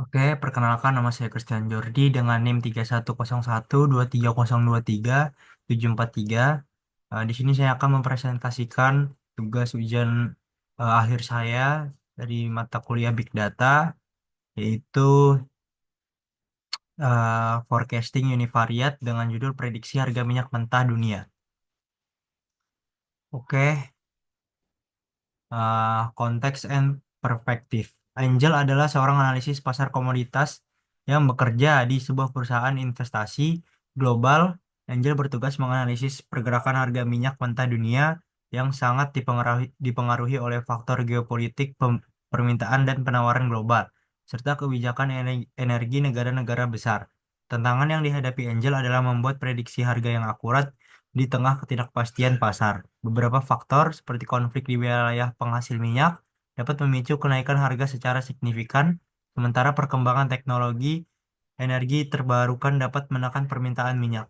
Oke, perkenalkan nama saya Christian Jordi dengan NIM 310123023743. Di sini saya akan mempresentasikan tugas ujian akhir saya dari mata kuliah Big Data, yaitu Forecasting Univariate dengan judul Prediksi Harga Minyak Mentah Dunia. Oke, konteks and perspektif. Angel adalah seorang analisis pasar komoditas yang bekerja di sebuah perusahaan investasi global. Angel bertugas menganalisis pergerakan harga minyak mentah dunia yang sangat dipengaruhi oleh faktor geopolitik, permintaan dan penawaran global, serta kebijakan energi negara-negara besar. Tantangan yang dihadapi Angel adalah membuat prediksi harga yang akurat di tengah ketidakpastian pasar. Beberapa faktor seperti konflik di wilayah penghasil minyak dapat memicu kenaikan harga secara signifikan, sementara perkembangan teknologi energi terbarukan dapat menekan permintaan minyak.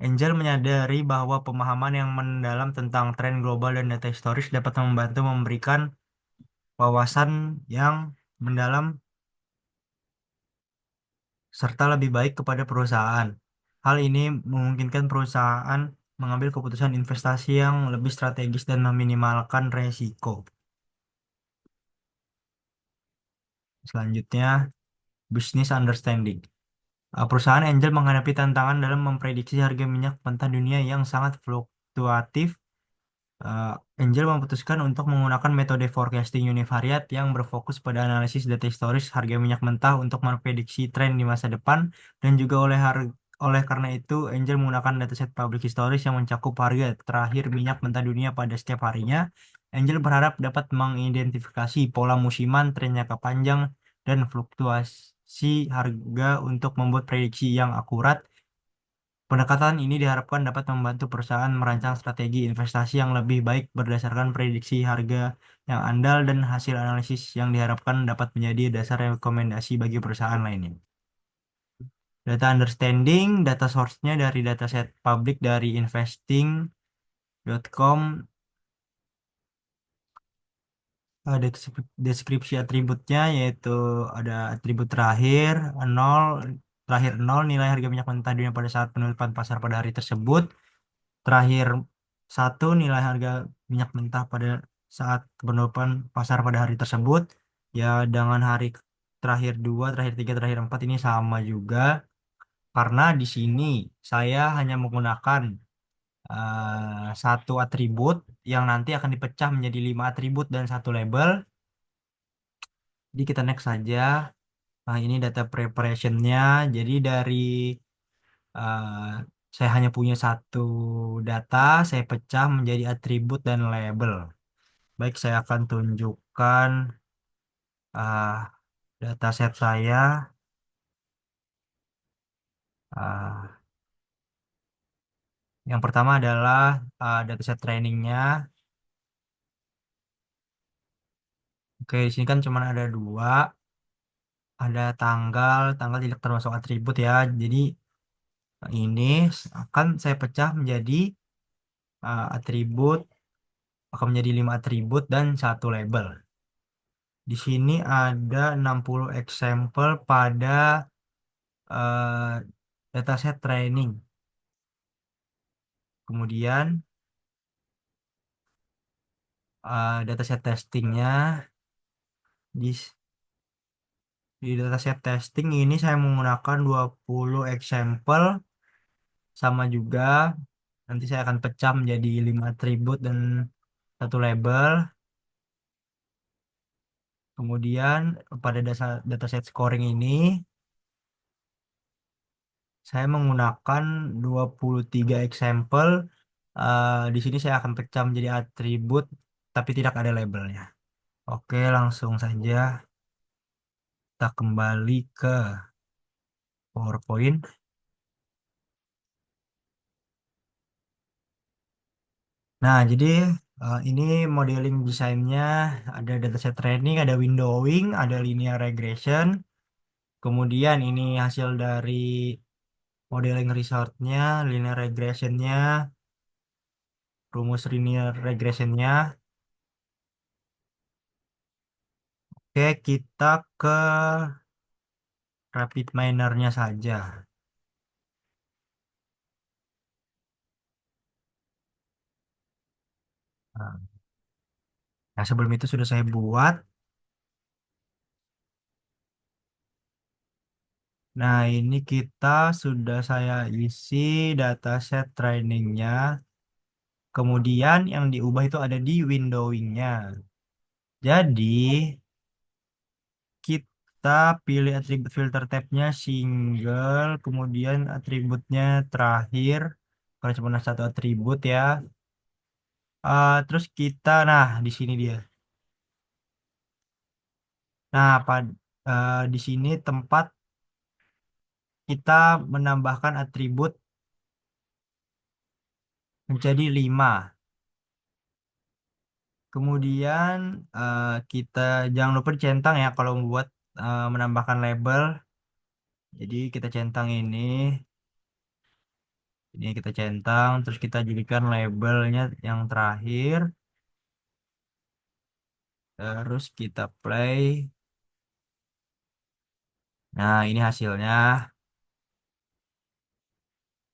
Angel menyadari bahwa pemahaman yang mendalam tentang tren global dan data historis dapat membantu memberikan wawasan yang mendalam serta lebih baik kepada perusahaan. Hal ini memungkinkan perusahaan mengambil keputusan investasi yang lebih strategis dan meminimalkan resiko. Selanjutnya, business understanding. Perusahaan Angel menghadapi tantangan dalam memprediksi harga minyak mentah dunia yang sangat fluktuatif. eh, Angel memutuskan untuk menggunakan metode forecasting univariate yang berfokus pada analisis data historis harga minyak mentah untuk memprediksi tren di masa depan, dan juga oleh karena itu Angel menggunakan dataset publik historis yang mencakup harga terakhir minyak mentah dunia pada setiap harinya. Angel berharap dapat mengidentifikasi pola musiman, tren jangka panjang, dan fluktuasi harga untuk membuat prediksi yang akurat. Pendekatan ini diharapkan dapat membantu perusahaan merancang strategi investasi yang lebih baik berdasarkan prediksi harga yang andal dan hasil analisis yang diharapkan dapat menjadi dasar rekomendasi bagi perusahaan lainnya. Data understanding, data source-nya dari dataset publik dari investing.com. Deskripsi atributnya yaitu ada atribut terakhir nol nilai harga minyak mentah dunia pada saat penutupan pasar pada hari tersebut. Terakhir satu nilai harga minyak mentah pada saat penutupan pasar pada hari tersebut. Ya, dengan hari terakhir dua, terakhir tiga, terakhir empat ini sama juga. Karena di sini saya hanya menggunakan satu atribut yang nanti akan dipecah menjadi lima atribut dan satu label. Jadi kita next saja. Nah, ini data preparationnya. Jadi dari eh, saya hanya punya satu data, saya pecah menjadi atribut dan label. Baik, saya akan tunjukkan dataset saya. Ah, yang pertama adalah dataset trainingnya. Oke, di sini kan cuma ada dua. Ada tanggal tidak termasuk atribut ya. Jadi ini akan saya pecah menjadi atribut, akan menjadi lima atribut dan satu label. Di sini ada 60 example pada eh, dataset training. Kemudian dataset testingnya di, di dataset testing ini saya menggunakan 20 example sama juga. Nanti saya akan pecah menjadi 5 atribut dan satu label. Kemudian pada dataset scoring ini saya menggunakan 23 example. Di sini saya akan pecah menjadi atribut tapi tidak ada labelnya. Oke, langsung saja kita kembali ke PowerPoint. Nah, jadi ini modeling desainnya, ada dataset training, ada windowing, ada linear regression. Kemudian ini hasil dari modeling resultnya, linear regressionnya, rumus linear regressionnya. Oke, kita ke rapid minernya saja. Nah, nah, sebelum itu sudah saya buat. Nah, ini kita sudah saya isi dataset trainingnya. Kemudian yang diubah itu ada di windowingnya. Jadi, kita pilih atribut filter tabnya single, kemudian atributnya terakhir. Kalau cuma ada satu atribut ya. Terus kita, nah di sini dia. Nah, di sini tempat kita menambahkan atribut menjadi 5. Kemudian kita jangan lupa dicentang ya kalau membuat menambahkan label. Jadi kita centang ini kita centang, terus kita jadikan labelnya yang terakhir, terus kita play. Nah, ini hasilnya.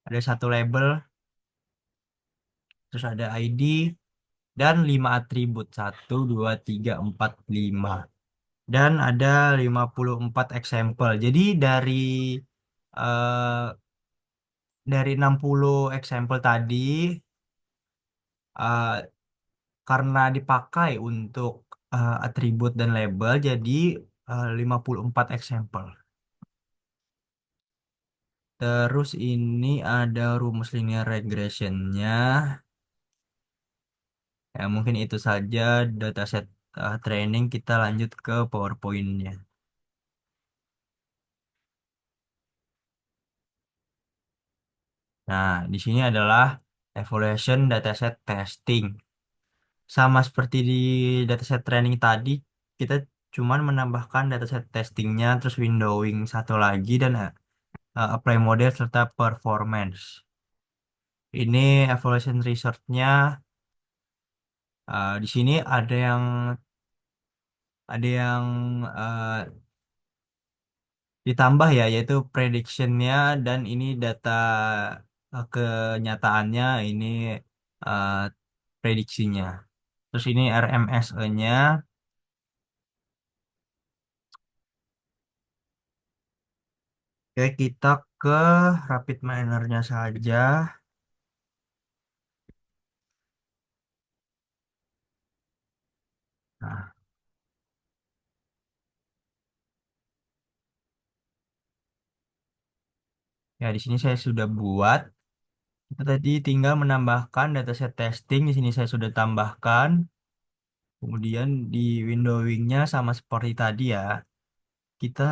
Ada satu label, terus ada ID dan 5 atribut. Satu, dua, tiga, empat, lima. Dan ada 54 example. Jadi eh, dari 60 example tadi, eh, karena dipakai untuk atribut dan label, jadi 54 example. Terus ini ada rumus linear regressionnya. Ya, mungkin itu saja dataset training. Kita lanjut ke PowerPoint-nya. Nah, di sini adalah evaluation dataset testing. Sama seperti di dataset training tadi, kita cuman menambahkan dataset testingnya, terus windowing satu lagi, dan apply model serta performance. Ini evaluation result-nya. Di sini ada yang eh, ditambah ya, yaitu prediction-nya, dan ini data kenyataannya, ini eh, prediksinya. Terus ini RMSE-nya. Oke, kita ke rapid miner-nya saja. Nah, ya di sini saya sudah buat. Kita tadi tinggal menambahkan dataset testing. Di sini saya sudah tambahkan. Kemudian di windowing-nya sama seperti tadi ya. Kita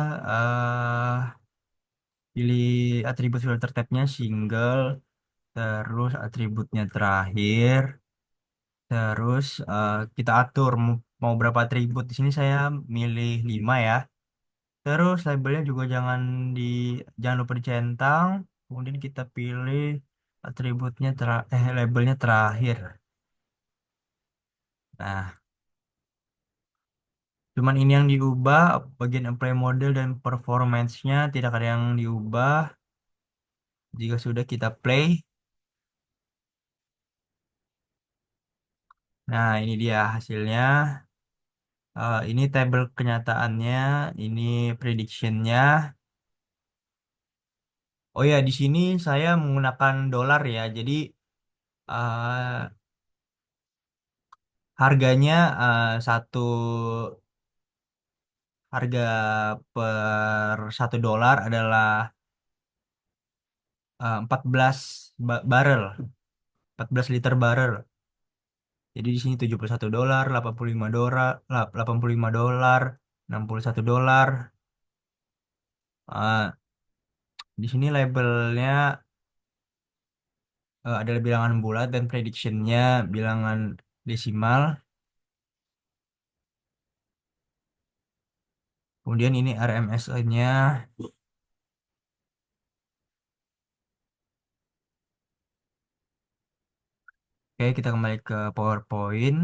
pilih atribut filter tab-nya single, terus atributnya terakhir, terus kita atur mau berapa atribut. Di sini saya milih 5 ya. Terus labelnya juga jangan lupa dicentang. Kemudian kita pilih labelnya terakhir. Nah, cuman ini yang diubah, bagian apply model dan performance-nya tidak ada yang diubah. Jika sudah kita play. Nah, ini dia hasilnya. Ini tabel kenyataannya, ini prediction-nya. Oh ya, di sini saya menggunakan dolar ya. Jadi eh, harganya satu harga per $1 adalah 14 barrel, 14 liter barrel. Jadi di sini $71, $85, $85, $61. Eh, di sini labelnya adalah bilangan bulat dan predictionnya bilangan desimal. Kemudian ini RMSE-nya. Oke, kita kembali ke PowerPoint.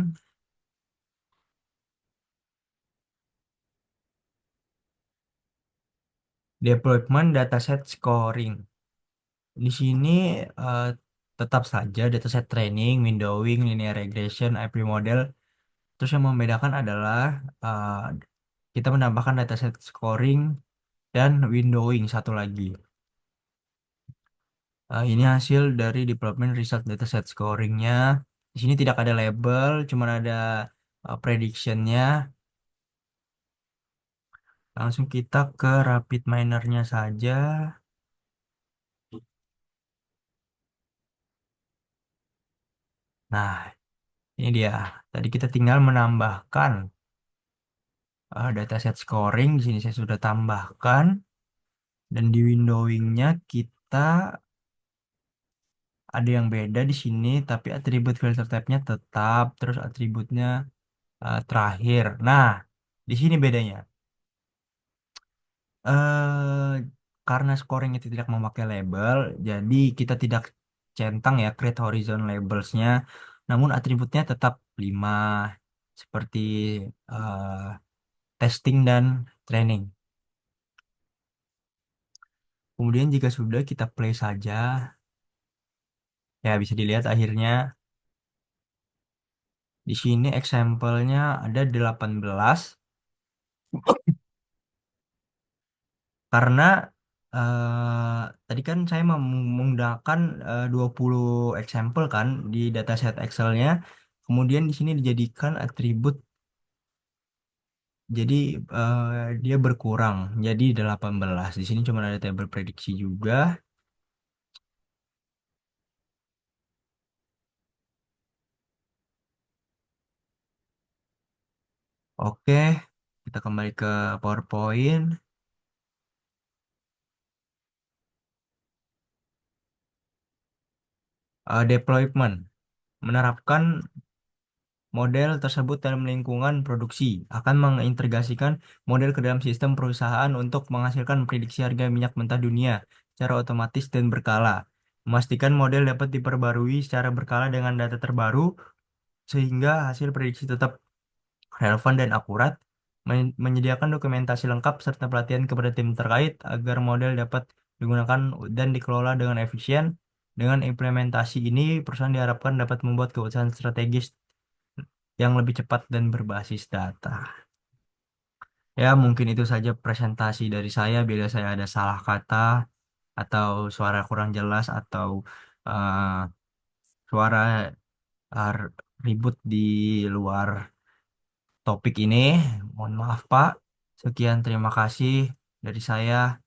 Deployment dataset scoring. Di sini eh, tetap saja dataset training, windowing, linear regression, IP model. Terus yang membedakan adalah eh, kita menambahkan dataset scoring dan windowing satu lagi. Ini hasil dari development result dataset scoringnya. Di sini tidak ada label, cuma ada predictionnya. Langsung kita ke rapid minernya saja. Nah, ini dia. Tadi kita tinggal menambahkan dataset scoring. Di sini saya sudah tambahkan. Dan di windowingnya kita ada yang beda di sini, tapi atribut filter type-nya tetap. Terus atributnya terakhir. Nah, di sini bedanya. eh karena scoring itu tidak memakai label, jadi kita tidak centang ya create horizon labelsnya, namun atributnya tetap 5 seperti eh, testing dan training. Kemudian jika sudah kita play saja, ya bisa dilihat akhirnya di sini example-nya ada 18 karena tadi kan saya menggunakan 20 example kan di dataset Excel-nya. Kemudian di sini dijadikan atribut, jadi eh, dia berkurang jadi 18. Di sini cuma ada tabel prediksi juga. Oke, kita kembali ke PowerPoint. Deployment menerapkan model tersebut dalam lingkungan produksi akan mengintegrasikan model ke dalam sistem perusahaan untuk menghasilkan prediksi harga minyak mentah dunia secara otomatis dan berkala. Memastikan model dapat diperbarui secara berkala dengan data terbaru sehingga hasil prediksi tetap relevan dan akurat. Menyediakan dokumentasi lengkap serta pelatihan kepada tim terkait agar model dapat digunakan dan dikelola dengan efisien. Dengan implementasi ini, perusahaan diharapkan dapat membuat keputusan strategis yang lebih cepat dan berbasis data. Ya, mungkin itu saja presentasi dari saya. Bila saya ada salah kata atau suara kurang jelas atau eh, suara eh, ribut di luar topik ini, mohon maaf Pak. Sekian, terima kasih dari saya.